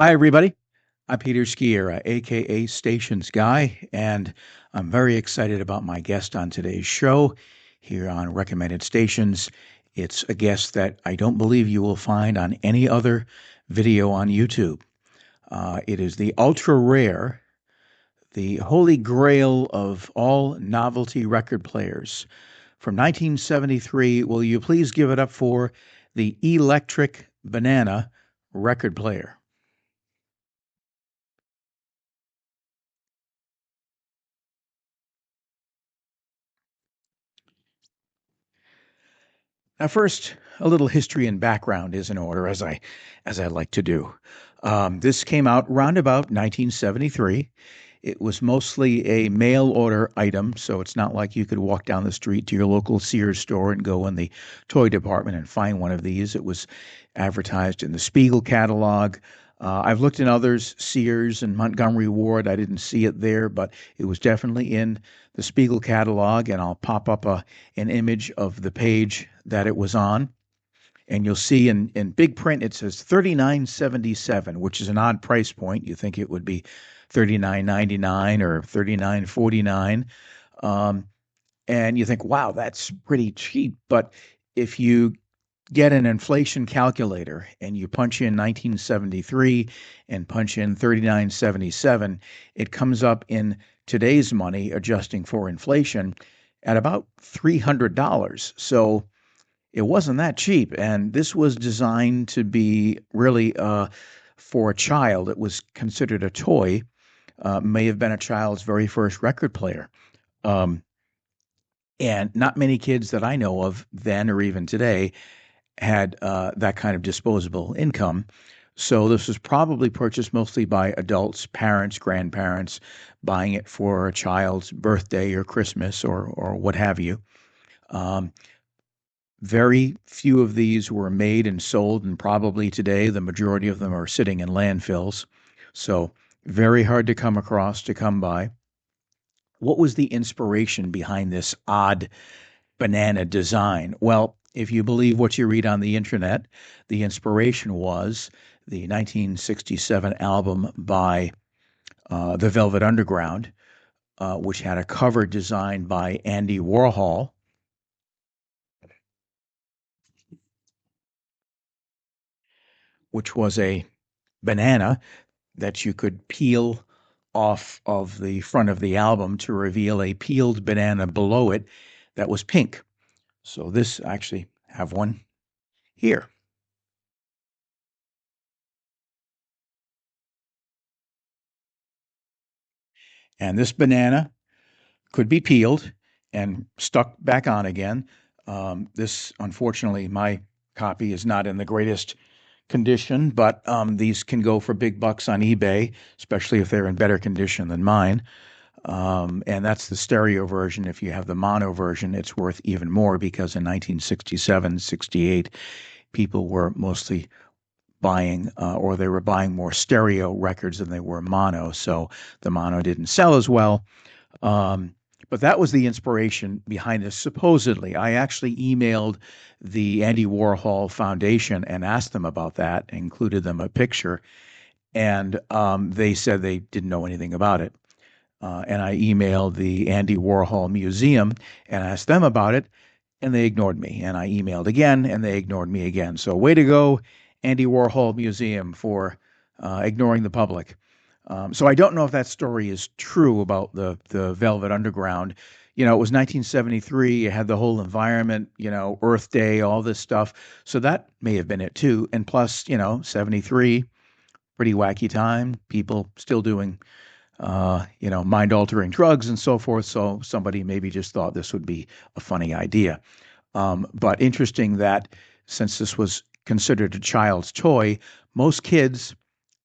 Hi, everybody. I'm Peter Skiera, aka Stations Guy, and I'm very excited about my guest on today's show here on Recommended Stations. It's a guest that I don't believe you will find on any other video on YouTube. It is the ultra rare, the holy grail of all novelty record players. From 1973, will you please give it up for the E-lectric Banana record player? Now, first, a little history and background is in order, as I like to do. This came out round about 1973. It was mostly a mail order item, so it's not like you could walk down the street to your local Sears store and go in the toy department and find one of these. It was advertised in the Spiegel catalog. I've looked in others, Sears and Montgomery Ward. I didn't see it there, but it was definitely in the Spiegel catalog, and I'll pop up an image of the page that it was on. And you'll see in big print it says 39.77, which is an odd price point. You think it would be 39.99 or 39.49. And you think, wow, that's pretty cheap. But if you get an inflation calculator and you punch in 1973 and punch in 39.77, it comes up in today's money, adjusting for inflation, at about $300. So it wasn't that cheap. And this was designed to be really for a child. It was considered a toy, may have been a child's very first record player. Um, and not many kids that I know of then or even today had that kind of disposable income. So this was probably purchased mostly by adults, parents, grandparents, buying it for a child's birthday or Christmas or what have you. Um, very few of these were made and sold, and probably today the majority of them are sitting in landfills. So very hard to come across, to come by. What was the inspiration behind this odd banana design? Well, if you believe what you read on the internet, the inspiration was the 1967 album by the Velvet Underground, which had a cover designed by Andy Warhol, which was a banana that you could peel off of the front of the album to reveal a peeled banana below it that was pink. So this actually have one here. And this banana could be peeled and stuck back on again. This, unfortunately, my copy is not in the greatest condition, but these can go for big bucks on eBay, especially if they're in better condition than mine. And that's the stereo version. If you have the mono version, it's worth even more because in 1967, 68, people were mostly buying, or they were buying more stereo records than they were mono. So the mono didn't sell as well. Um, but that was the inspiration behind this. Supposedly, I actually emailed the Andy Warhol Foundation and asked them about that, included them a picture, and they said they didn't know anything about it. And I emailed the Andy Warhol Museum and asked them about it, and they ignored me. And I emailed again, and they ignored me again. So, way to go, Andy Warhol Museum, for ignoring the public. So I don't know if that story is true about the Velvet Underground. It was 1973. You had the whole environment, Earth Day, all this stuff. So that may have been it too. And plus, 73, pretty wacky time. People still doing, mind altering drugs and so forth. So somebody maybe just thought this would be a funny idea. But interesting that since this was considered a child's toy, most kids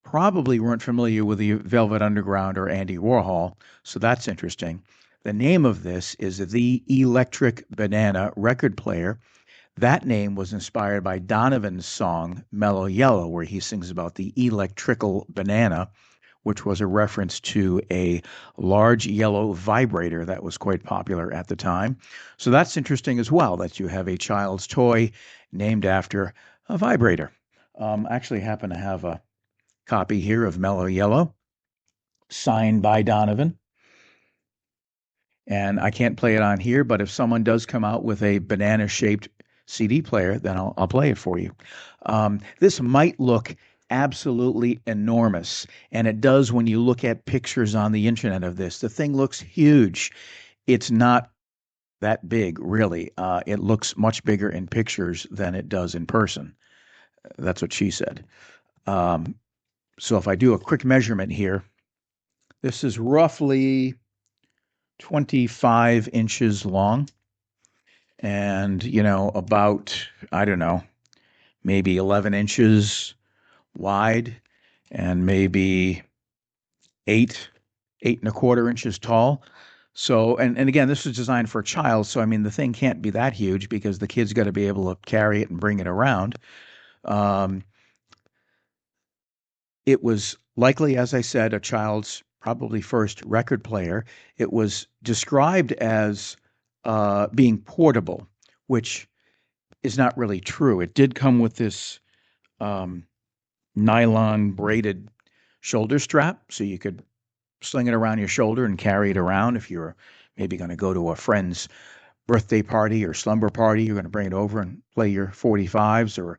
probably weren't familiar with the Velvet Underground or Andy Warhol, so that's interesting. The name of this is the E-lectric Banana record player. That name was inspired by Donovan's song Mellow Yellow, where he sings about the electrical banana, which was a reference to a large yellow vibrator that was quite popular at the time. So that's interesting as well, that you have a child's toy named after a vibrator. I actually happen to have copy here of Mellow Yellow, signed by Donovan. And I can't play it on here, but if someone does come out with a banana shaped CD player, then I'll play it for you. This might look absolutely enormous, and it does when you look at pictures on the internet of this. The thing looks huge. It's not that big, really. It looks much bigger in pictures than it does in person. That's what she said. So if I do a quick measurement here, this is roughly 25 inches long and, about, I don't know, maybe 11 inches wide and maybe 8.25 inches tall. So, and again, this was designed for a child. So, I mean, the thing can't be that huge because the kid's got to be able to carry it and bring it around. It was likely, as I said, a child's probably first record player. It was described as being portable, which is not really true. It did come with this nylon braided shoulder strap, so you could sling it around your shoulder and carry it around if you're maybe going to go to a friend's birthday party or slumber party. You're going to bring it over and play your 45s, or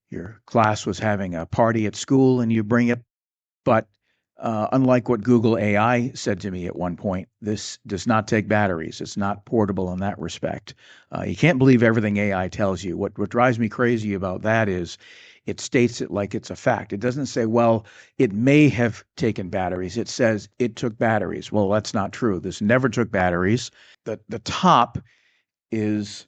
your class was having a party at school and you bring it. But unlike what Google AI said to me at one point, this does not take batteries. It's not portable in that respect. You can't believe everything AI tells you. What drives me crazy about that is it states it like it's a fact. It doesn't say, well, it may have taken batteries. It says it took batteries. Well, that's not true. This never took batteries. The top is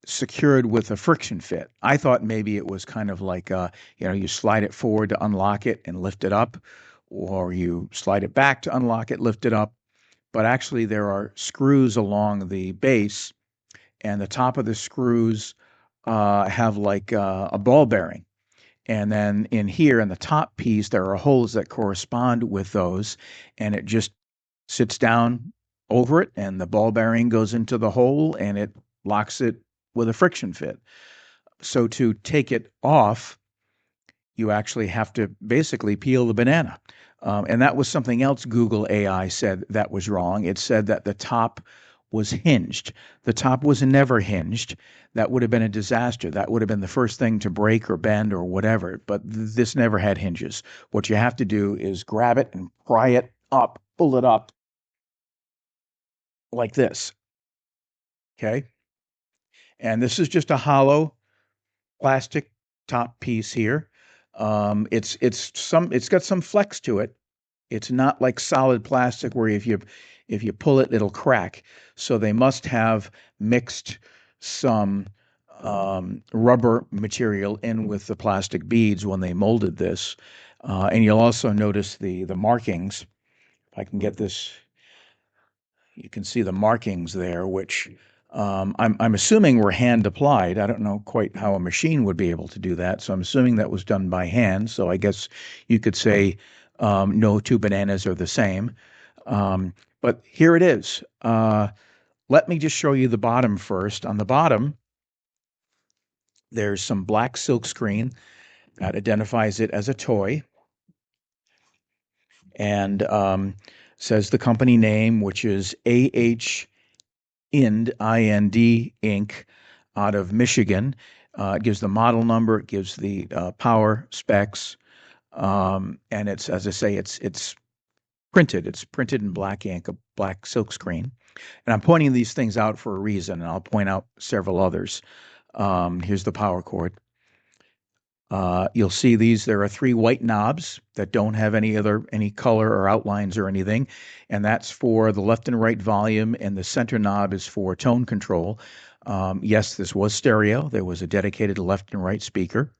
secured with a friction fit. I thought maybe it was kind of like, you slide it forward to unlock it and lift it up, or you slide it back to unlock it, lift it up. But actually, there are screws along the base, and the top of the screws have like a ball bearing. And then in here, in the top piece, there are holes that correspond with those, and it just sits down over it, and the ball bearing goes into the hole, and it locks it with a friction fit. So to take it off, you actually have to basically peel the banana. And that was something else Google AI said that was wrong. It said that the top was hinged. The top was never hinged. That would have been a disaster. That would have been the first thing to break or bend or whatever. But this never had hinges. What you have to do is grab it and pry it up, pull it up like this. Okay. And this is just a hollow plastic top piece here. It's got some flex to it. It's not like solid plastic where if you pull it, it'll crack. So they must have mixed some rubber material in with the plastic beads when they molded this. And you'll also notice the markings. If I can get this, you can see the markings there, which I'm assuming were hand applied. I don't know quite how a machine would be able to do that, so I'm assuming that was done by hand. So I guess you could say no two bananas are the same. But here it is. Let me just show you the bottom first. On the bottom, there's some black silk screen that identifies it as a toy, and says the company name, which is IND Inc. out of Michigan. It gives the model number, it gives the power specs, and it's, as I say, it's printed. It's printed in black ink, a black silk screen. And I'm pointing these things out for a reason, and I'll point out several others. Here's the power cord. You'll see there are 3 white knobs that don't have any color or outlines or anything, and that's for the left and right volume, and the center knob is for tone control. Yes, this was stereo. There was a dedicated left and right speaker,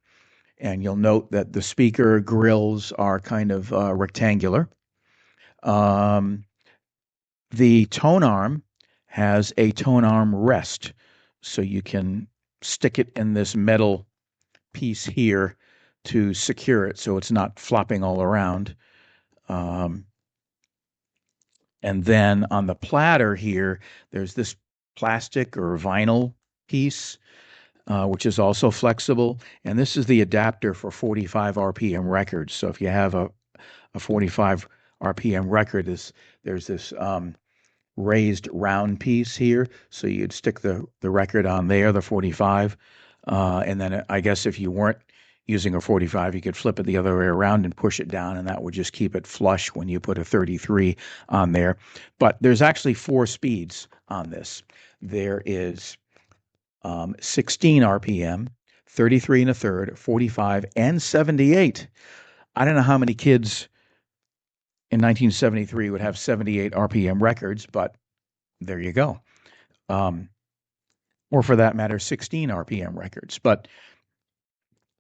and you'll note that the speaker grills are kind of rectangular. The tone arm has a tone arm rest, so you can stick it in this metal piece here to secure it so it's not flopping all around. And then on the platter here, there's this plastic or vinyl piece. which is also flexible. And this is the adapter for 45 RPM records. So if you have a 45 RPM record, there's this raised round piece here. So you'd stick the record on there, the 45. And then I guess if you weren't using a 45, you could flip it the other way around and push it down, and that would just keep it flush when you put a 33 on there. But there's actually 4 speeds on this. There is 16 RPM, 33 and a third, 45, and 78. I don't know how many kids in 1973 would have 78 RPM records, but there you go. Or for that matter, 16 RPM records. But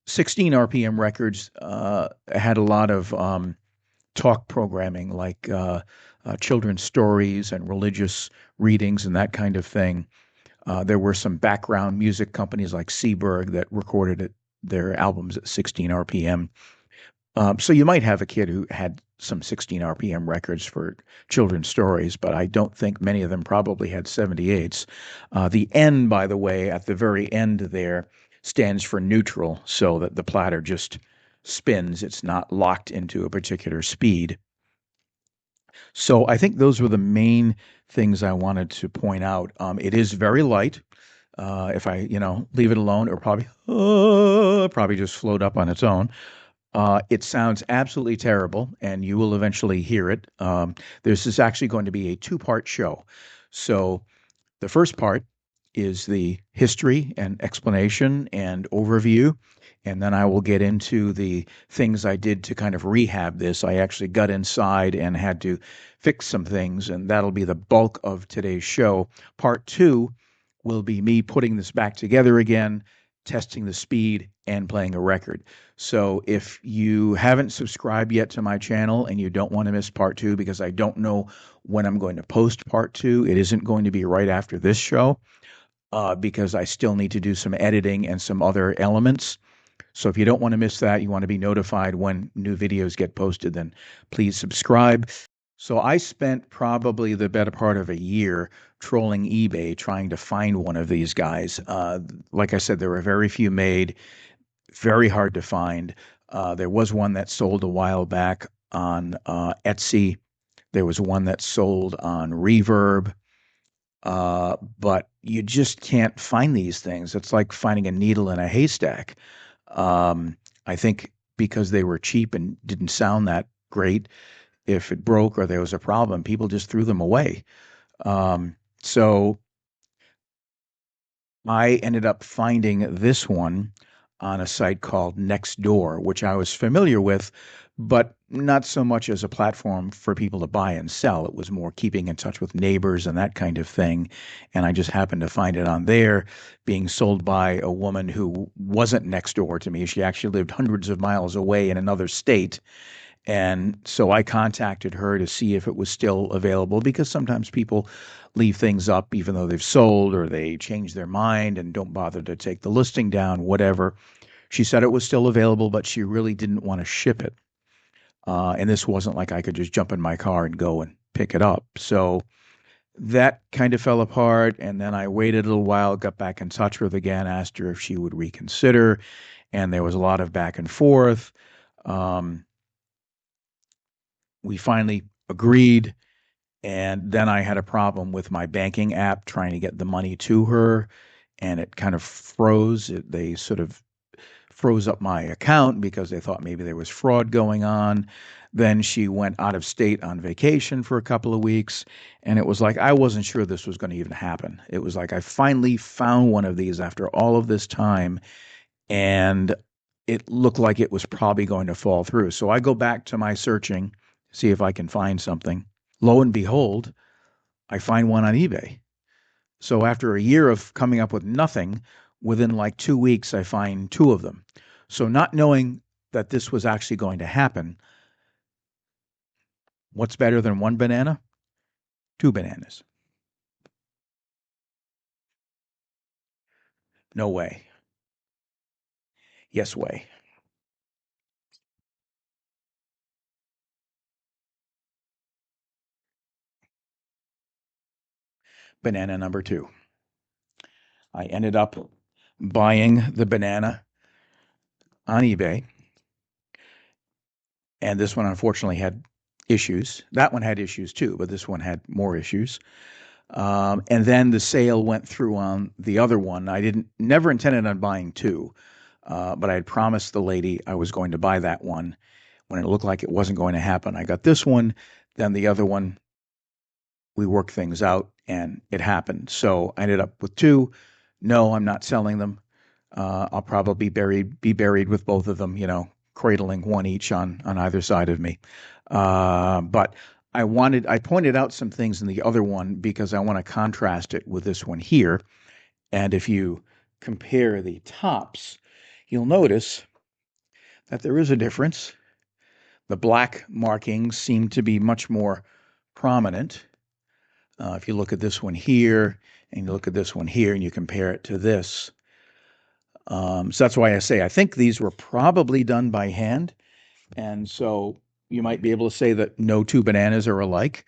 16 RPM records had a lot of talk programming, like children's stories and religious readings and that kind of thing. There were some background music companies like Seberg that recorded their albums at 16 RPM. So you might have a kid who had some 16 RPM records for children's stories, but I don't think many of them probably had 78s. The N, by the way, at the very end there stands for neutral, so that the platter just spins. It's not locked into a particular speed. So I think those were the main things I wanted to point out. It is very light. If I, leave it alone, it'll probably just float up on its own. It sounds absolutely terrible, and you will eventually hear it. This is actually going to be a 2-part show. So the first part is the history and explanation and overview. And then I will get into the things I did to kind of rehab this. I actually got inside and had to fix some things, and that'll be the bulk of today's show. Part 2 will be me putting this back together again, testing the speed, and playing a record. So if you haven't subscribed yet to my channel and you don't want to miss part 2, because I don't know when I'm going to post part 2, it isn't going to be right after this show, because I still need to do some editing and some other elements. So if you don't want to miss that, you want to be notified when new videos get posted, then please subscribe. So I spent probably the better part of a year trolling eBay trying to find one of these guys. Like I said, there were very few made, very hard to find. There was one that sold a while back on Etsy. There was one that sold on Reverb. But you just can't find these things. It's like finding a needle in a haystack. I think because they were cheap and didn't sound that great, if it broke or there was a problem, people just threw them away. So I ended up finding this one on a site called Nextdoor, which I was familiar with, but not so much as a platform for people to buy and sell. It was more keeping in touch with neighbors and that kind of thing. And I just happened to find it on there, being sold by a woman who wasn't next door to me. She actually lived hundreds of miles away in another state. And so I contacted her to see if it was still available, because sometimes people leave things up even though they've sold, or they change their mind and don't bother to take the listing down, whatever. She said it was still available, but she really didn't want to ship it. And this wasn't like I could just jump in my car and go and pick it up. So that kind of fell apart. And then I waited a little while, got back in touch with her again, asked her if she would reconsider. And there was a lot of back and forth. We finally agreed. And then I had a problem with my banking app trying to get the money to her, and it kind of froze. They sort of froze up my account because they thought maybe there was fraud going on. Then she went out of state on vacation for a couple of weeks, and it was like I wasn't sure this was going to even happen. It was like I finally found one of these after all of this time, and it looked like it was probably going to fall through. So I go back to my searching, see if I can find something. Lo and behold, I find one on eBay. So after a year of coming up with nothing, within like 2 weeks, I find 2 of them. So not knowing that this was actually going to happen, what's better than 1 banana? 2 bananas. No way. Yes way. Banana number 2. I ended up buying the banana on eBay, and this one unfortunately had issues. That one had issues too, but this one had more issues. And then the sale went through on the other one. I didn't never intended on buying two, but I had promised the lady I was going to buy that one when it looked like it wasn't going to happen. I got this one, then the other one. We worked things out, and it happened. So I ended up with two. No, I'm not selling them. I'll probably be buried with both of them, cradling one each on either side of me. But I pointed out some things in the other one because I want to contrast it with this one here. And if you compare the tops, you'll notice that there is a difference. The black markings seem to be much more prominent. If you look at this one here and you look at this one here and you compare it to this. So that's why I say I think these were probably done by hand. And so you might be able to say that no two bananas are alike.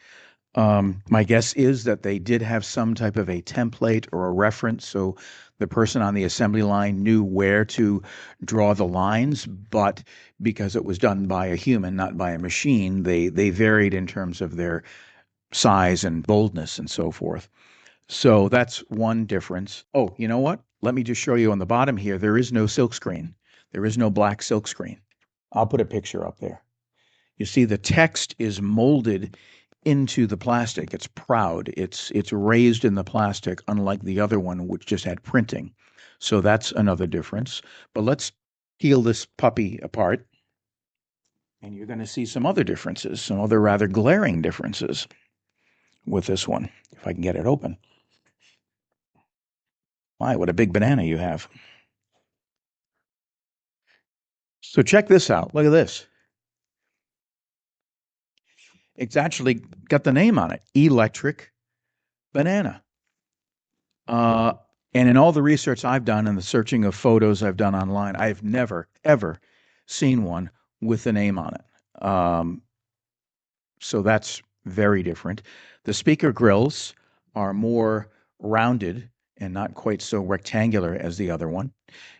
My guess is that they did have some type of a template or a reference, so the person on the assembly line knew where to draw the lines, but because it was done by a human, not by a machine, they varied in terms of their size and boldness and so forth. So that's one difference. Oh, you know what? Let me just show you on the bottom here. There is no silk screen. There is no black silk screen. I'll put a picture up there. You see the text is molded into the plastic. It's proud. It's raised in the plastic, unlike the other one, which just had printing. So that's another difference. But let's peel this puppy apart, and you're going to see some other differences, some other rather glaring differences with this one, if I can get it open. My, what a big banana you have. So check this out. Look at this. It's actually got the name on it, E-lectric Banana. Uh, and in all the research I've done and the searching of photos I've done online, I've never, ever seen one with the name on it. So that's very different. The speaker grills are more rounded and not quite so rectangular as the other one.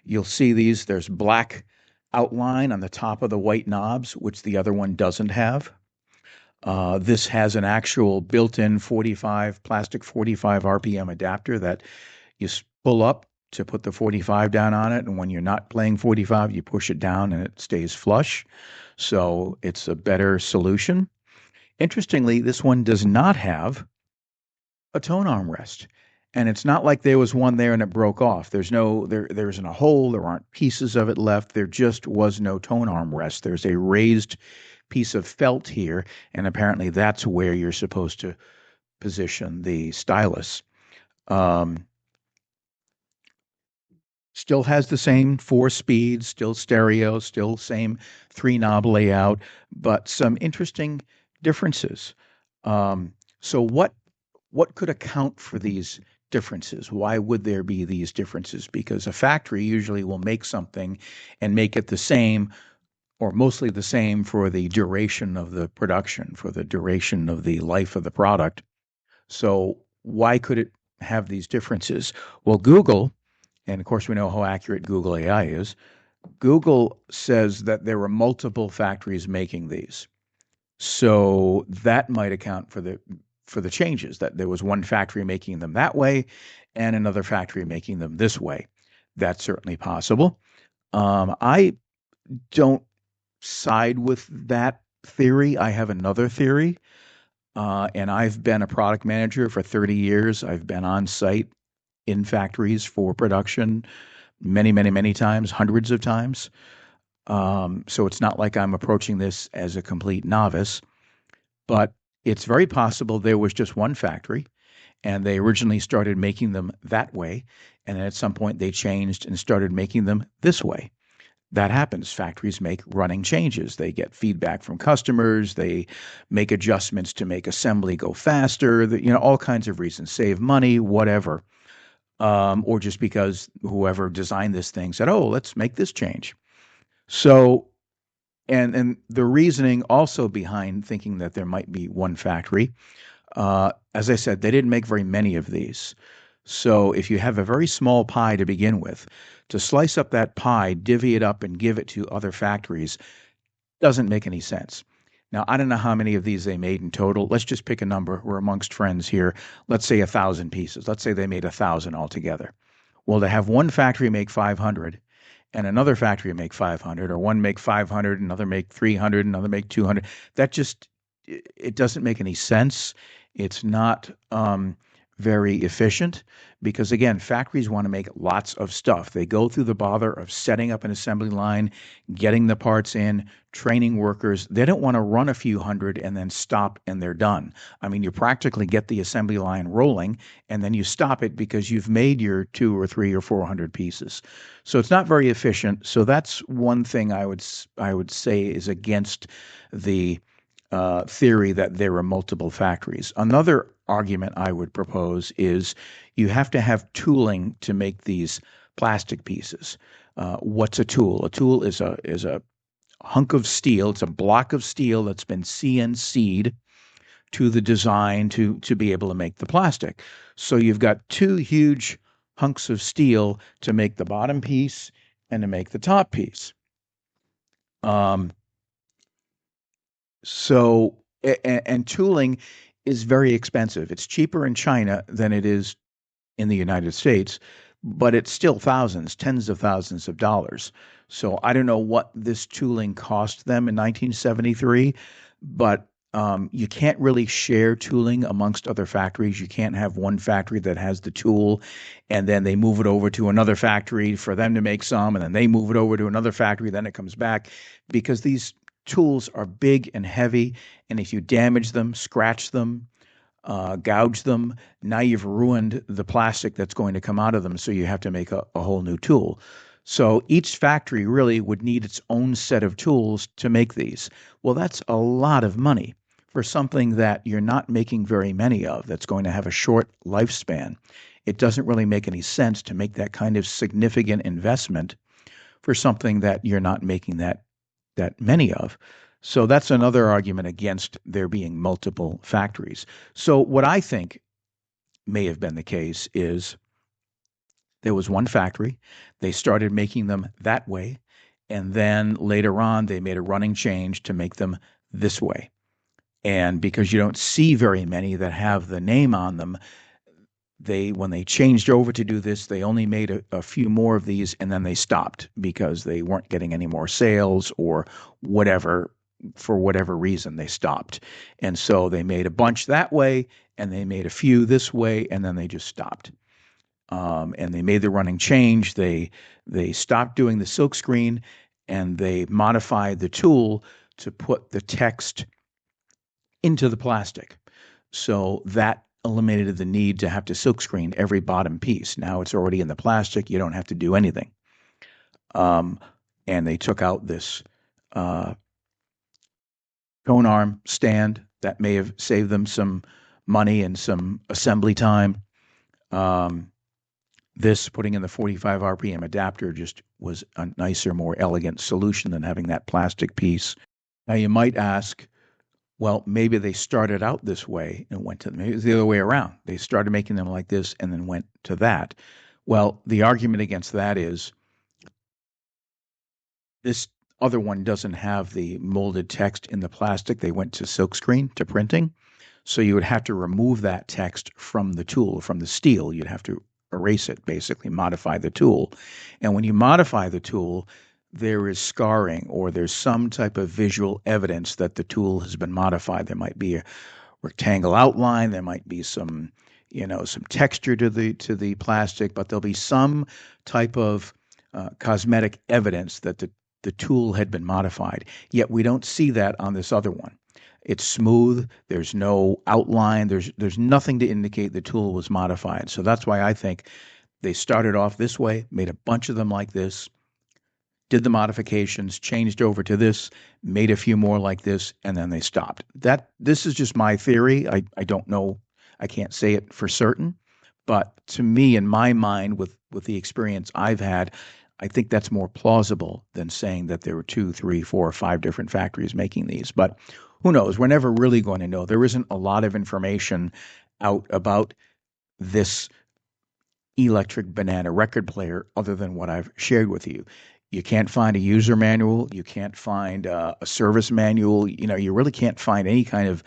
You'll see these, there's black outline on the top of the white knobs, which the other one doesn't have. This has an actual built-in plastic 45 RPM adapter that you pull up to put the 45 down on it, and when you're not playing 45, you push it down and it stays flush. So it's a better solution. Interestingly, this one does not have a tone armrest. And it's not like there was one there and it broke off. There isn't a hole, there aren't pieces of it left. There just was no tone armrest. There's a raised piece of felt here, and apparently that's where you're supposed to position the stylus. Still has the same 4 speeds, still stereo, still same 3 knob layout, but some interesting differences. So what could account for these differences? Why would there be these differences? Because a factory usually will make something and make it the same or mostly the same for the duration of the production, for the duration of the life of the product. So why could it have these differences? Well, Google, and of course we know how accurate Google AI is, Google says that there were multiple factories making these. So that might account for the changes, that there was one factory making them that way and another factory making them this way. That's certainly possible. I don't side with that theory. I have another theory, and I've been a product manager for 30 years. I've been on site in factories for production many, many, many times, hundreds of times. So it's not like I'm approaching this as a complete novice, but it's very possible there was just one factory and they originally started making them that way. And then at some point they changed and started making them this way. That happens. Factories make running changes. They get feedback from customers. They make adjustments to make assembly go faster. All kinds of reasons, save money, whatever. Or just because whoever designed this thing said, "Oh, let's make this change." So, and the reasoning also behind thinking that there might be one factory, as I said, they didn't make very many of these. So if you have a very small pie to begin with, to slice up that pie, divvy it up, and give it to other factories doesn't make any sense. Now, I don't know how many of these they made in total. Let's just pick a number. We're amongst friends here. Let's say 1,000 pieces. Let's say they made 1,000 altogether. Well, to have one factory make 500 and another factory make 500, or one make 500, another make 300, another make 200, that just, it doesn't make any sense. It's not very efficient because, again, factories want to make lots of stuff. They go through the bother of setting up an assembly line, getting the parts in, training workers. They don't want to run a few hundred and then stop and they're done. I mean, you practically get the assembly line rolling and then you stop it because you've made your 2 or 3 or 400 pieces. So it's not very efficient. So that's one thing I would say is against the theory that there are multiple factories. Another argument I would propose is you have to have tooling to make these plastic pieces. What's a tool? A tool is a hunk of steel. It's a block of steel that's been CNC'd to the design to be able to make the plastic. So you've got two huge hunks of steel to make the bottom piece and to make the top piece. And tooling is very expensive. It's cheaper in China than it is in the United States, but it's still thousands, tens of thousands of dollars. So I don't know what this tooling cost them in 1973, but you can't really share tooling amongst other factories. You can't have one factory that has the tool and then they move it over to another factory for them to make some, and then they move it over to another factory, then it comes back, because these tools are big and heavy, and if you damage them, scratch them, gouge them, now you've ruined the plastic that's going to come out of them, so you have to make a whole new tool. So each factory really would need its own set of tools to make these. Well, that's a lot of money for something that you're not making very many of, that's going to have a short lifespan. It doesn't really make any sense to make that kind of significant investment for something that you're not making that many of. So that's another argument against there being multiple factories. So what I think may have been the case is there was one factory, they started making them that way, and then later on they made a running change to make them this way. And because you don't see very many that have the name on them, when they changed over to do this, they only made a few more of these and then they stopped because they weren't getting any more sales or whatever. For whatever reason, they stopped. And so they made a bunch that way and they made a few this way and then they just stopped. And they made the running change. They stopped doing the silkscreen and they modified the tool to put the text into the plastic. So that eliminated the need to have to silkscreen every bottom piece. Now it's already in the plastic. You don't have to do anything. And they took out this cone arm stand that may have saved them some money and some assembly time. This putting in the 45 RPM adapter just was a nicer, more elegant solution than having that plastic piece. Now you might ask, well, maybe they started out this way and went to, maybe it was the other way around. They started making them like this and then went to that. Well, the argument against that is this other one doesn't have the molded text in the plastic. They went to silkscreen, to printing. So you would have to remove that text from the tool, from the steel. You'd have to erase it, basically modify the tool. And when you modify the tool, there is scarring or there's some type of visual evidence that the tool has been modified. There might be a rectangle outline, there might be some texture to the plastic, but there'll be some type of cosmetic evidence that the tool had been modified. Yet we don't see that on this other one. It's smooth. There's no outline. There's nothing to indicate the tool was modified. So that's why I think they started off this way, made a bunch of them like this, did the modifications, changed over to this, made a few more like this, and then they stopped. This is just my theory. I don't know. I can't say it for certain. But to me, in my mind, with the experience I've had, I think that's more plausible than saying that there were 2, 3, 4, 5 different factories making these. But who knows? We're never really going to know. There isn't a lot of information out about this E-lectric Banana record player other than what I've shared with you. You can't find a user manual. You can't find a service manual. You really can't find any kind of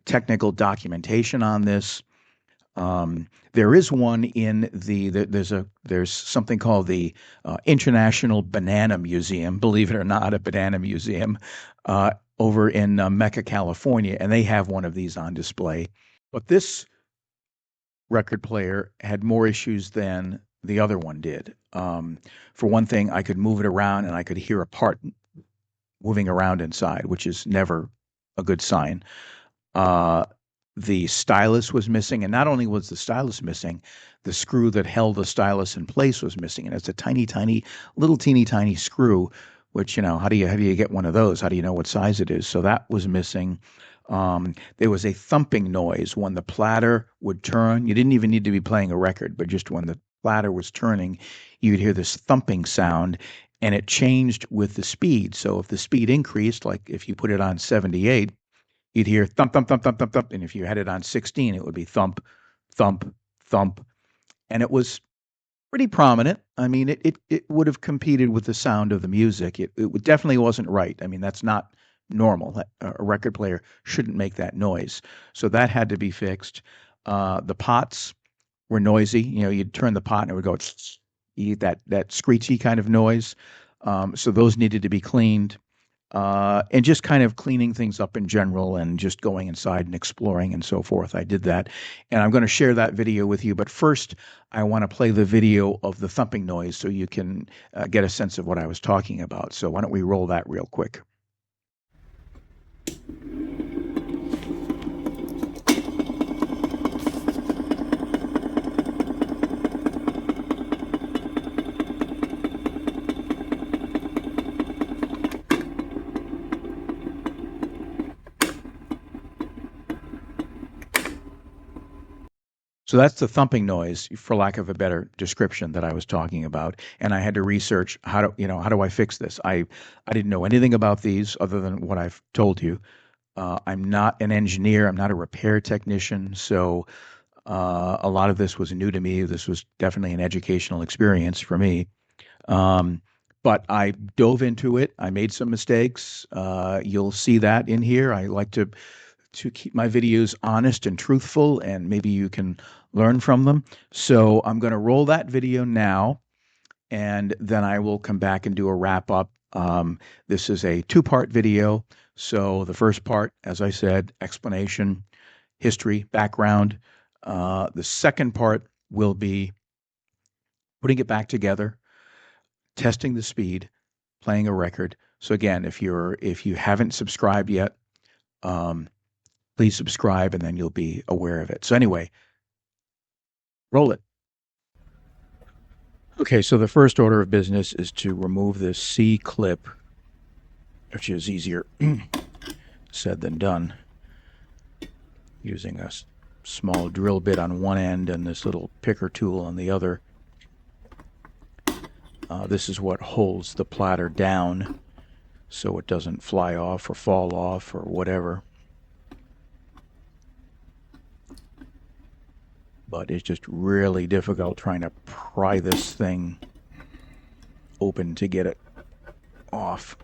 technical documentation on this. There is one in there's something called the International Banana Museum, believe it or not, a banana museum over in Mecca, California, and they have one of these on display. But this record player had more issues than the other one did. For one thing, I could move it around and I could hear a part moving around inside, which is never a good sign. The stylus was missing, and not only was the stylus missing, the screw that held the stylus in place was missing, and it's a tiny, tiny, little teeny tiny screw. Which how do you get one of those? How do you know what size it is? So that was missing. There was a thumping noise when the platter would turn. You didn't even need to be playing a record, but just when the platter was turning, you'd hear this thumping sound, and it changed with the speed. So if the speed increased, like if you put it on 78, you'd hear thump, thump, thump, thump, thump, thump. And if you had it on 16, it would be thump, thump, thump. And it was pretty prominent. I mean, it would have competed with the sound of the music. It definitely wasn't right. I mean, that's not normal. A record player shouldn't make that noise. So that had to be fixed. The pots were noisy. You'd turn the pot and it would go, you get that screechy kind of noise. So those needed to be cleaned. And just kind of cleaning things up in general and just going inside and exploring and so forth. I did that. And I'm going to share that video with you. But first, I want to play the video of the thumping noise so you can get a sense of what I was talking about. So why don't we roll that real quick? So that's the thumping noise, for lack of a better description, that I was talking about. And I had to research how do I fix this? I didn't know anything about these other than what I've told you. I'm not an engineer. I'm not a repair technician. So a lot of this was new to me. This was definitely an educational experience for me. But I dove into it. I made some mistakes. You'll see that in here. I like to keep my videos honest and truthful, and maybe you can learn from them. So I'm going to roll that video now, and then I will come back and do a wrap up. This is a two-part video. So the first part, as I said, explanation, history, background. The second part will be putting it back together, testing the speed, playing a record. So again, if you haven't subscribed yet, please subscribe, and then you'll be aware of it. So anyway, roll it. Okay, so the first order of business is to remove this C clip, which is easier said than done, using a small drill bit on one end and this little picker tool on the other. This is what holds the platter down so it doesn't fly off or fall off or whatever. But it's just really difficult trying to pry this thing open to get it off.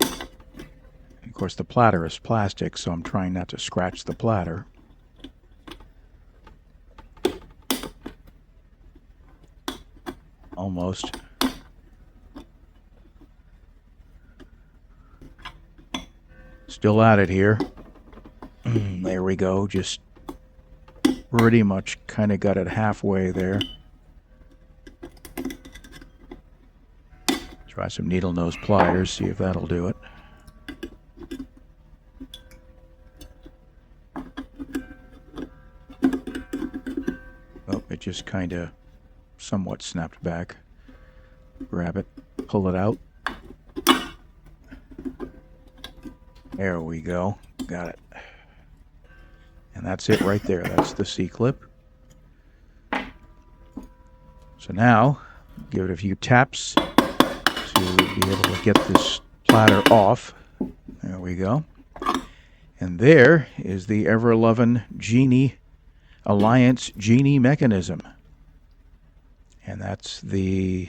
Of course, the platter is plastic, so I'm trying not to scratch the platter. Almost. Still at it here. There we go. Just pretty much kind of got it halfway there. Try some needle nose pliers, see if that'll do it. Oh, it just kind of somewhat snapped back. Grab it, pull it out. There we go. Got it. And that's it right there. That's the C-clip. So now, give it a few taps to be able to get this platter off. There we go. And there is the ever-loving genie Alliance Genie mechanism. And that's the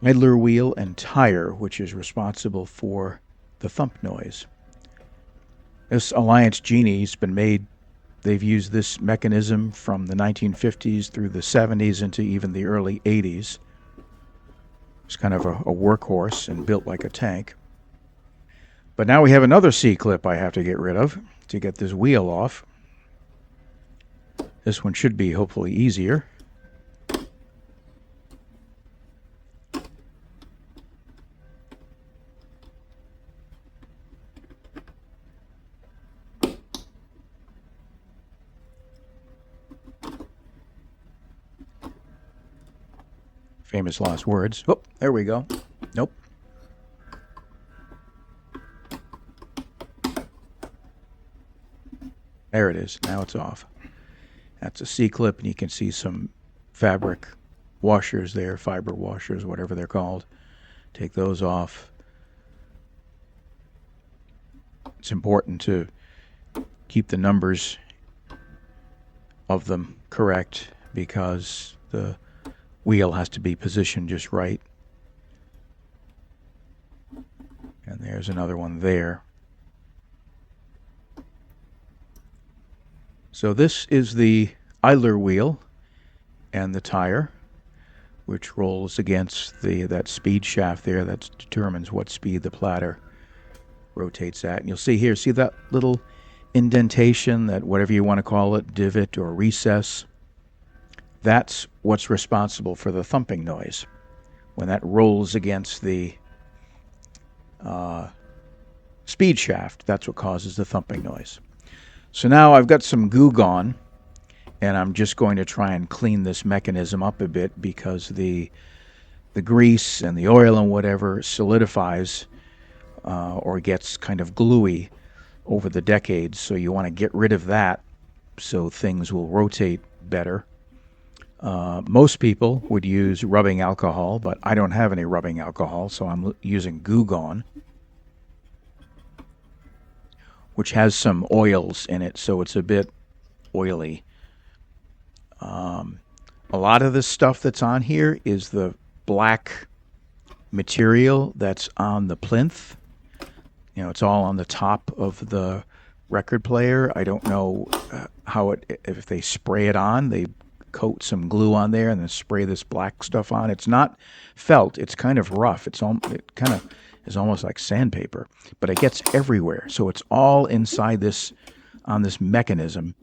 idler wheel and tire, which is responsible for the thump noise. This Alliance Genie's been made, they've used this mechanism from the 1950s through the 70s into even the early 80s. It's kind of a workhorse and built like a tank. But now we have another C-clip I have to get rid of to get this wheel off. This one should be hopefully easier. Famous last words. Oh, there we go. Nope. There it is. Now it's off. That's a C-clip, and you can see some fabric washers there, fiber washers, whatever they're called. Take those off. It's important to keep the numbers of them correct because the wheel has to be positioned just right. And there's another one there. So this is the idler wheel and the tire, which rolls against that speed shaft there that determines what speed the platter rotates at. And you'll see here, see that little indentation, that whatever you want to call it, divot or recess? That's what's responsible for the thumping noise. When that rolls against the speed shaft, that's what causes the thumping noise. So now I've got some goo gone, and I'm just going to try and clean this mechanism up a bit because the grease and the oil and whatever solidifies or gets kind of gluey over the decades. So you want to get rid of that so things will rotate better. Most people would use rubbing alcohol, but I don't have any rubbing alcohol, so I'm using Goo Gone, which has some oils in it, so it's a bit oily. A lot of this stuff that's on here is the black material that's on the plinth. You know, it's all on the top of the record player. I don't know if they spray it on, they coat some glue on there and then spray this black stuff on. It's not felt. It's kind of rough. It kind of is almost like sandpaper, but it gets everywhere. So it's all inside this, on this mechanism,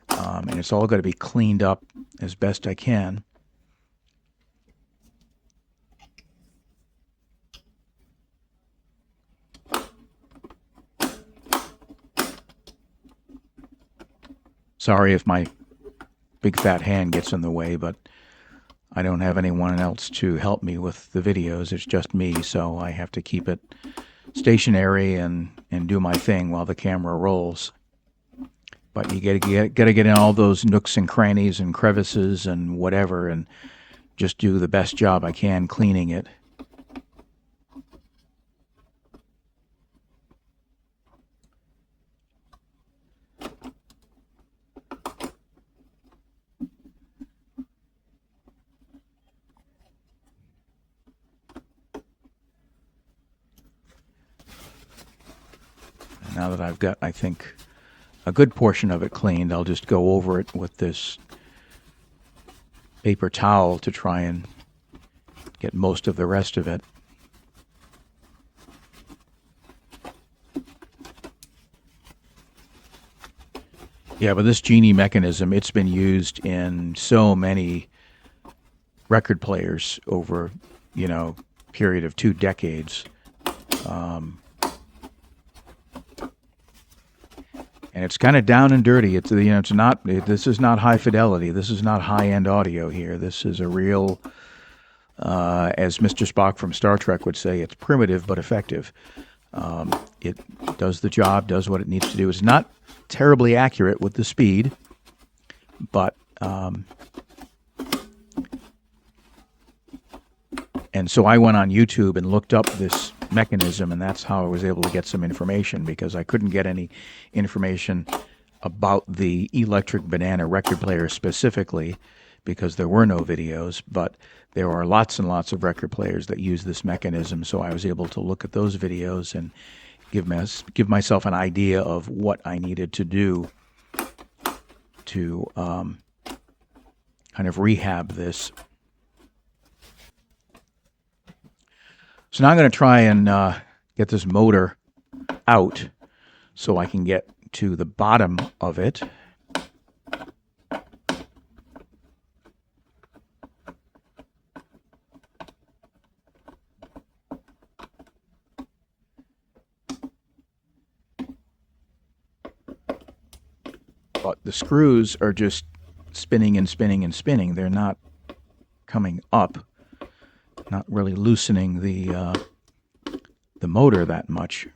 and it's all got to be cleaned up as best I can. Sorry if my big fat hand gets in the way, but I don't have anyone else to help me with the videos. It's just me, so I have to keep it stationary and do my thing while the camera rolls. But you gotta get in all those nooks and crannies and crevices and whatever, and just do the best job I can cleaning it. Now that I've got, I think, a good portion of it cleaned, I'll just go over it with this paper towel to try and get most of the rest of it. Yeah, but this Genie mechanism, it's been used in so many record players over, period of 2 decades. And it's kind of down and dirty. It's it's not. This is not high fidelity. This is not high-end audio here. This is a real, as Mr. Spock from Star Trek would say, it's primitive but effective. It does the job, does what it needs to do. It's not terribly accurate with the speed, but and so I went on YouTube and looked up this mechanism, and that's how I was able to get some information, because I couldn't get any information about the E-lectric Banana record player specifically, because there were no videos, but there are lots and lots of record players that use this mechanism, so I was able to look at those videos and give myself an idea of what I needed to do to kind of rehab this. So now I'm going to try and get this motor out so I can get to the bottom of it. But the screws are just spinning and spinning and spinning. They're not coming up, not really loosening the motor that much.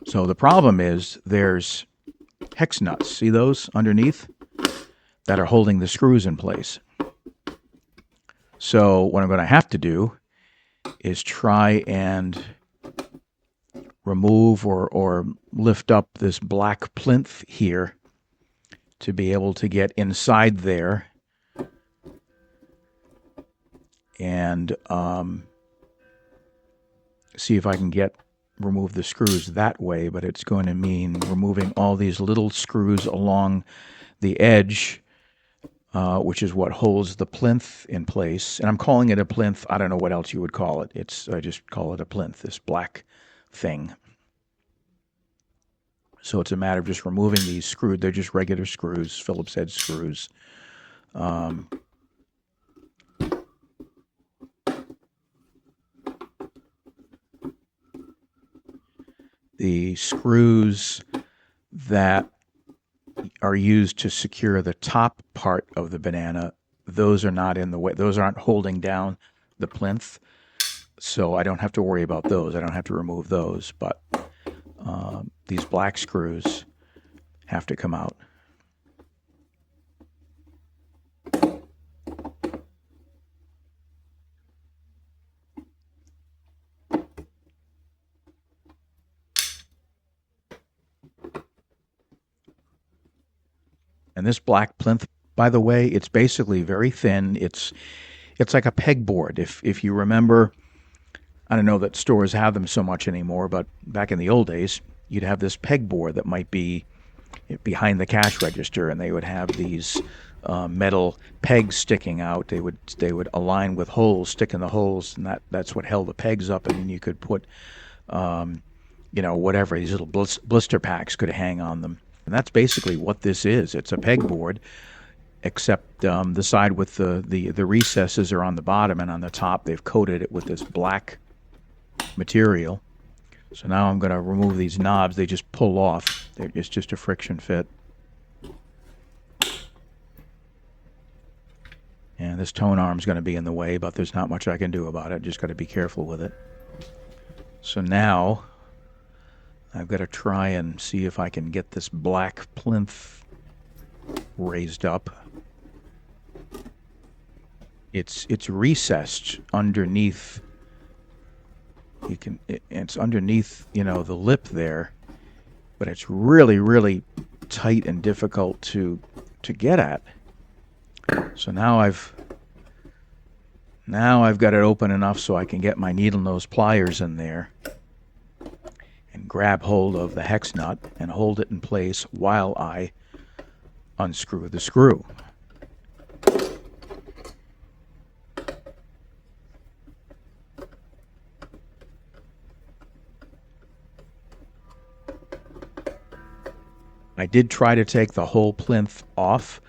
So the problem is there's hex nuts, see those underneath, that are holding the screws in place. So what I'm going to have to do is try and remove or lift up this black plinth here to be able to get inside there and see if I can remove the screws that way, but it's going to mean removing all these little screws along the edge, which is what holds the plinth in place. And I'm calling it a plinth. I don't know what else you would call it. I just call it a plinth, this black thing. So it's a matter of just removing these screws. They're just regular screws, Phillips head screws. The screws that are used to secure the top part of the banana, those are not in the way. Those aren't holding down the plinth, so I don't have to worry about those. I don't have to remove those, but these black screws have to come out. And this black plinth, by the way, it's basically very thin. It's like a pegboard. If you remember, I don't know that stores have them so much anymore, but back in the old days, you'd have this pegboard that might be behind the cash register, and they would have these metal pegs sticking out. They would align with holes, stick in the holes, and that's what held the pegs up. And then you could put, whatever, these little blister packs could hang on them. And that's basically what this is. It's a pegboard, except the side with the recesses are on the bottom, and on the top they've coated it with this black material. So now I'm going to remove these knobs. They just pull off. It's just a friction fit. And this tone arm is going to be in the way, but there's not much I can do about it. Just got to be careful with it. So now I've got to try and see if I can get this black plinth raised up. It's recessed underneath. It's underneath, the lip there, but it's really, really tight and difficult to get at. So now I've got it open enough so I can get my needle nose pliers in there and grab hold of the hex nut and hold it in place while I unscrew the screw. I did try to take the whole plinth off,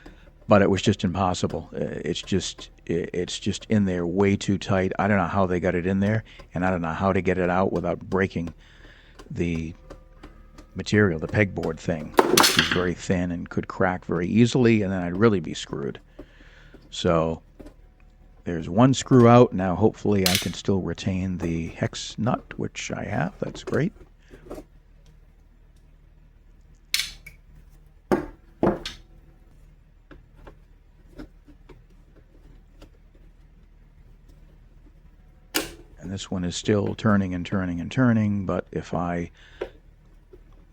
but it was just impossible. It's just in there way too tight. I don't know how they got it in there, and I don't know how to get it out without breaking the material, the pegboard thing, which is very thin and could crack very easily, and then I'd really be screwed. So there's one screw out. Now hopefully I can still retain the hex nut, which I have. That's great. And And this one is still turning and turning and turning, but if I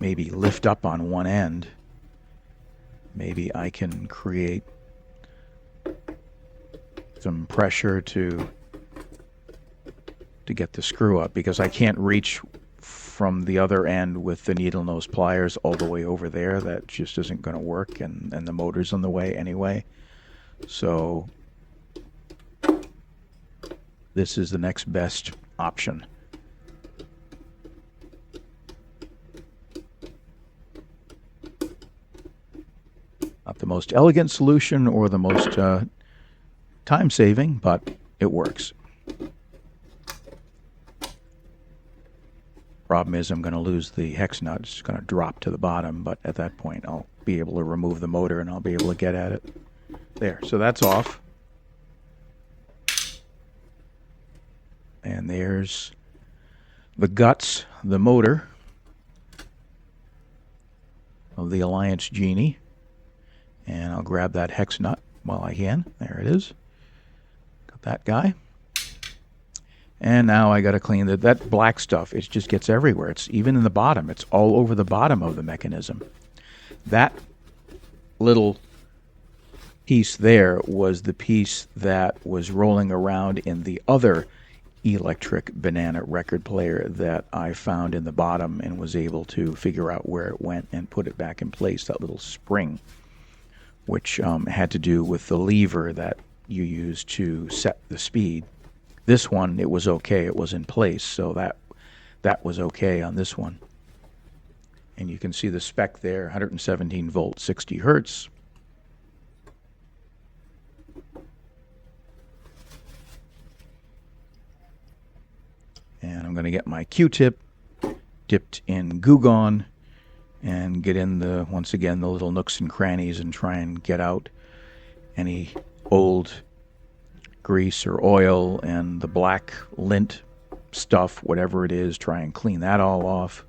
maybe lift up on one end, maybe I can create some pressure to get the screw up, because I can't reach from the other end with the needle nose pliers all the way over there. That just isn't going to work, and the motor's on the way anyway. So this is the next best option. Not the most elegant solution or the most time-saving, but it works. Problem is I'm going to lose the hex nut. It's going to drop to the bottom, but at that point I'll be able to remove the motor and I'll be able to get at it. There, so that's off. And there's the guts, the motor of the Alliance Genie. And I'll grab that hex nut while I can. There it is. Got that guy. And now I got to clean that black stuff. It just gets everywhere. It's even in the bottom. It's all over the bottom of the mechanism. That little piece there was the piece that was rolling around in the other E-lectric Banana record player that I found in the bottom and was able to figure out where it went and put it back in place, that little spring, which had to do with the lever that you use to set the speed. This one, it was okay. It was in place, so that was okay on this one. And you can see the spec there, 117 volt, 60 hertz. And I'm going to get my Q-tip dipped in Goo Gone and get in once again the little nooks and crannies and try and get out any old grease or oil and the black lint stuff, whatever it is. Try and clean that all off.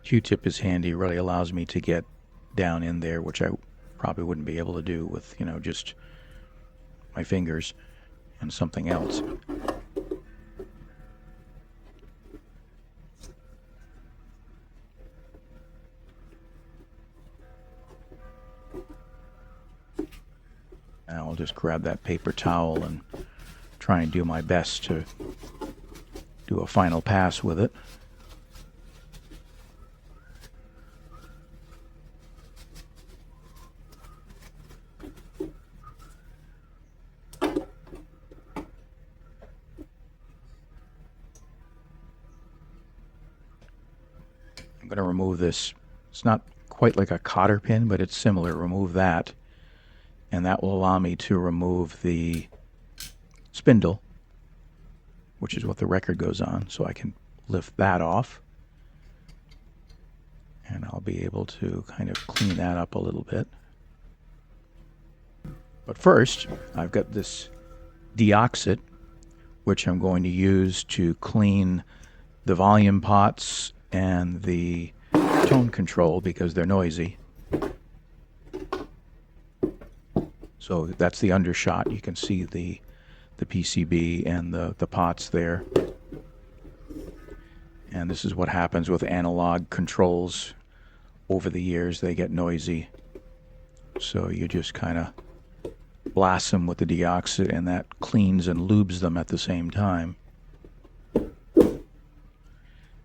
Q-tip is handy. It really allows me to get down in there, which I probably wouldn't be able to do with, just my fingers and something else. Now I'll just grab that paper towel and try and do my best to do a final pass with it. I'm going to remove this. It's not quite like a cotter pin, but it's similar. Remove that, and that will allow me to remove the spindle, which is what the record goes on, so I can lift that off, and I'll be able to kind of clean that up a little bit. But first, I've got this deoxit, which I'm going to use to clean the volume pots and the tone control because they're noisy. So that's the undershot. You can see the PCB and the pots there. And this is what happens with analog controls. Over the years, they get noisy. So you just kind of blast them with the deoxit, and that cleans and lubes them at the same time.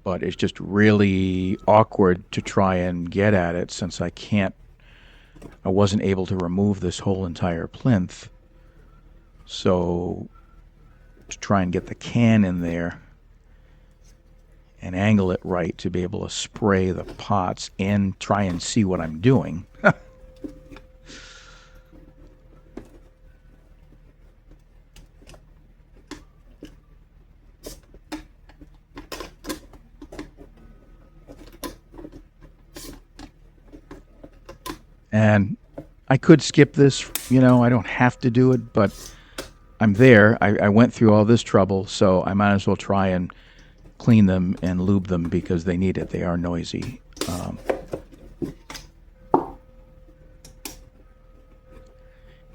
But it's just really awkward to try and get at it since I wasn't able to remove this whole entire plinth. So to try and get the can in there and angle it right to be able to spray the pots and try and see what I'm doing. And I could skip this, I don't have to do it, but I'm there. I went through all this trouble, so I might as well try and clean them and lube them because they need it. They are noisy.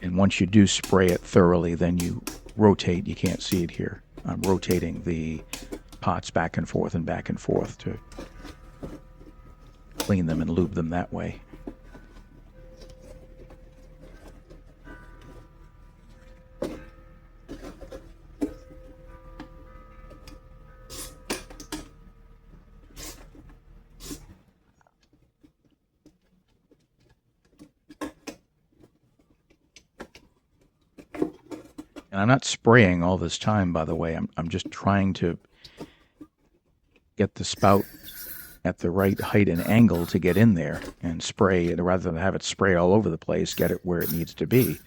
And once you do spray it thoroughly, then you rotate. You can't see it here. I'm rotating the pots back and forth to clean them and lube them that way. And I'm not spraying all this time, by the way. I'm just trying to get the spout at the right height and angle to get in there and spray, and rather than have it spray all over the place, get it where it needs to be.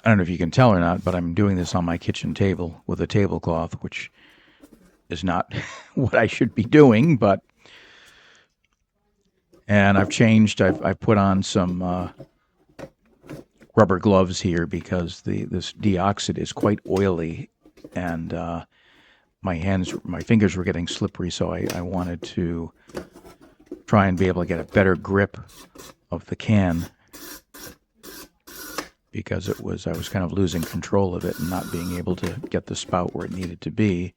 I don't know if you can tell or not, but I'm doing this on my kitchen table with a tablecloth, which is not what I should be doing, but... And I've changed. I've put on some rubber gloves here because this deoxide is quite oily, and my fingers were getting slippery, so I wanted to try and be able to get a better grip of the can, because I was kind of losing control of it and not being able to get the spout where it needed to be.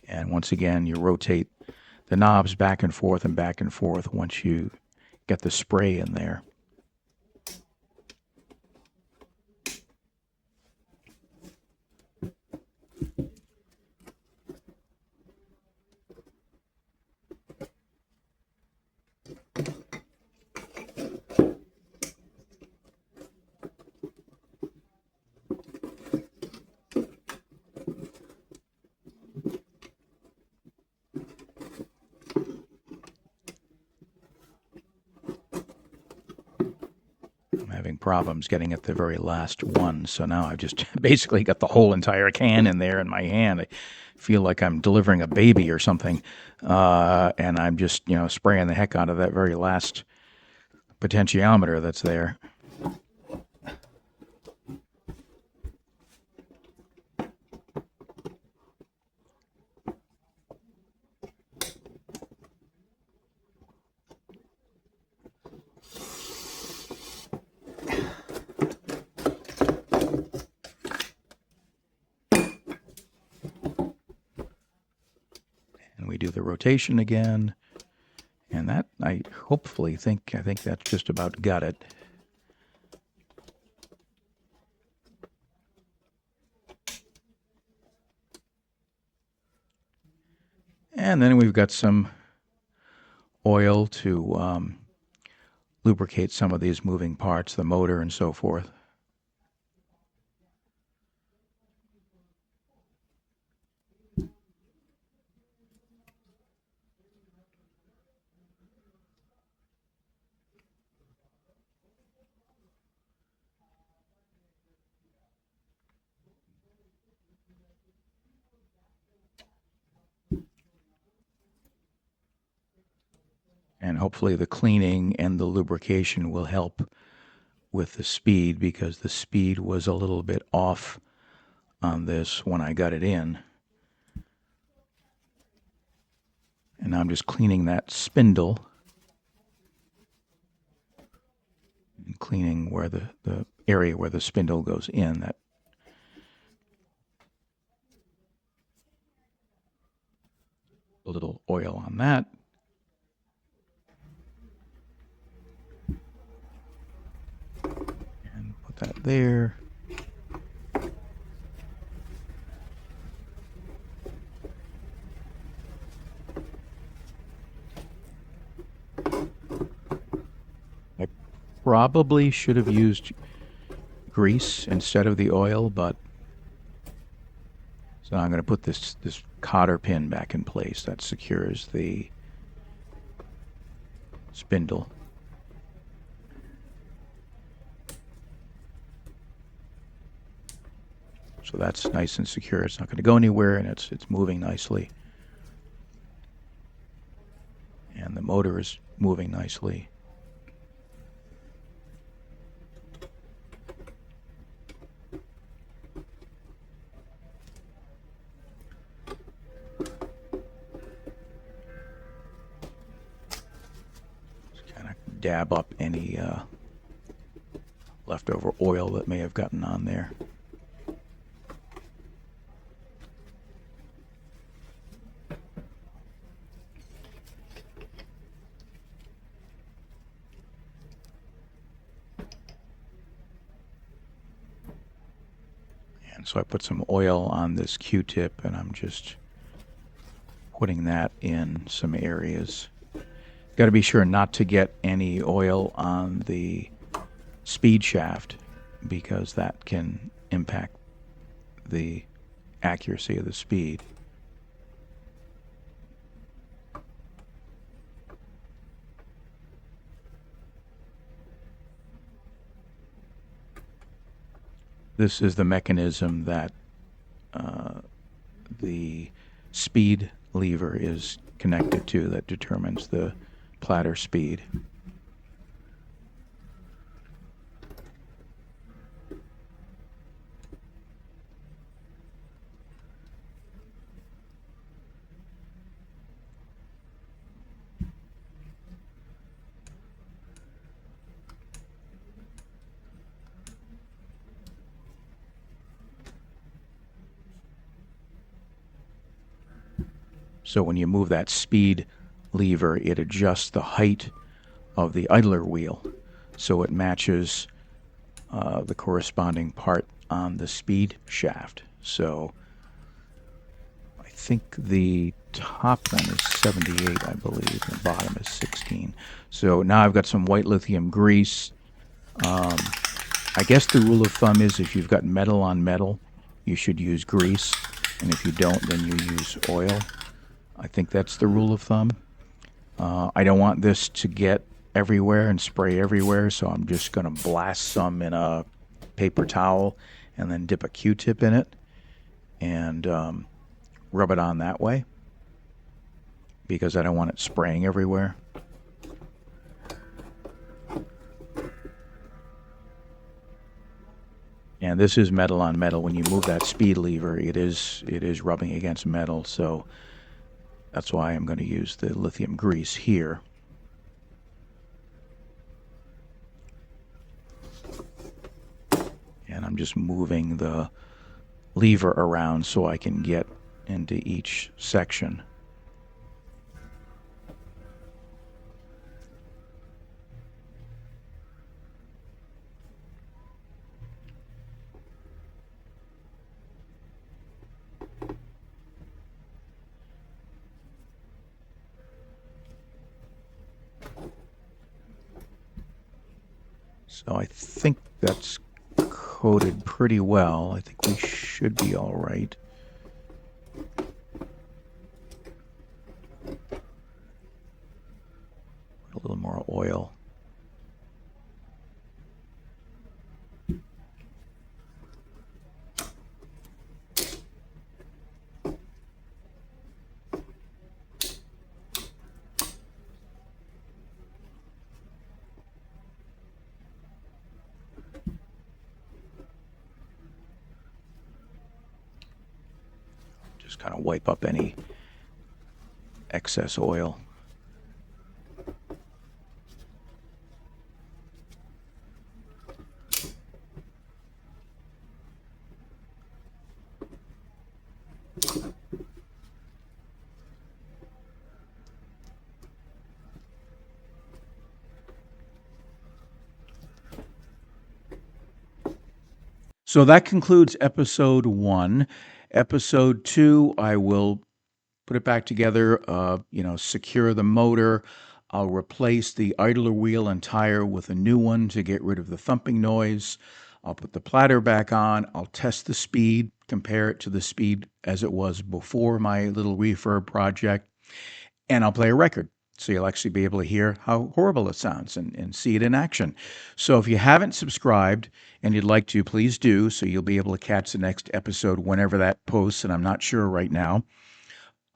And once again, you rotate the knobs back and forth once you get the spray in there. Having problems getting at the very last one, so now I've just basically got the whole entire can in there in my hand. I feel like I'm delivering a baby or something, and I'm just spraying the heck out of that very last potentiometer that's there. We do the rotation again, and that I think that's just about got it. And then we've got some oil to lubricate some of these moving parts, the motor and so forth. And hopefully the cleaning and the lubrication will help with the speed, because the speed was a little bit off on this when I got it in. And I'm just cleaning that spindle and cleaning where the area where the spindle goes in. That a little oil on that. And put that there. probably should have used grease instead of the oil, but so I'm going to put this cotter pin back in place that secures the spindle. So that's nice and secure. It's not going to go anywhere, and it's moving nicely. And the motor is moving nicely. Just kind of dab up any leftover oil that may have gotten on there. So I put some oil on this Q-tip, and I'm just putting that in some areas. Got to be sure not to get any oil on the speed shaft, because that can impact the accuracy of the speed. This is the mechanism that the speed lever is connected to that determines the platter speed. So when you move that speed lever, it adjusts the height of the idler wheel so it matches the corresponding part on the speed shaft. So I think the top one is 78, I believe, and the bottom is 16. So now I've got some white lithium grease. I guess the rule of thumb is if you've got metal on metal, you should use grease, and if you don't, then you use oil. I think that's the rule of thumb. I don't want this to get everywhere and spray everywhere, so I'm just going to blast some in a paper towel and then dip a Q-tip in it and rub it on that way, because I don't want it spraying everywhere. And this is metal on metal. When you move that speed lever, it is rubbing against metal, so that's why I'm going to use the lithium grease here. And I'm just moving the lever around so I can get into each section. So I think that's coated pretty well. I think we should be all right. A little more oil. Just kind of wipe up any excess oil. So that concludes episode 1. Episode 2, I will put it back together, secure the motor. I'll replace the idler wheel and tire with a new one to get rid of the thumping noise. I'll put the platter back on. I'll test the speed, compare it to the speed as it was before my little refurb project, and I'll play a record. So you'll actually be able to hear how horrible it sounds and see it in action. So if you haven't subscribed and you'd like to, please do, so you'll be able to catch the next episode whenever that posts, and I'm not sure right now.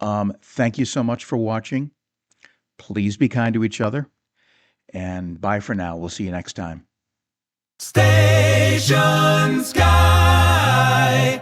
Thank you so much for watching. Please be kind to each other, and bye for now. We'll see you next time. Station Sky.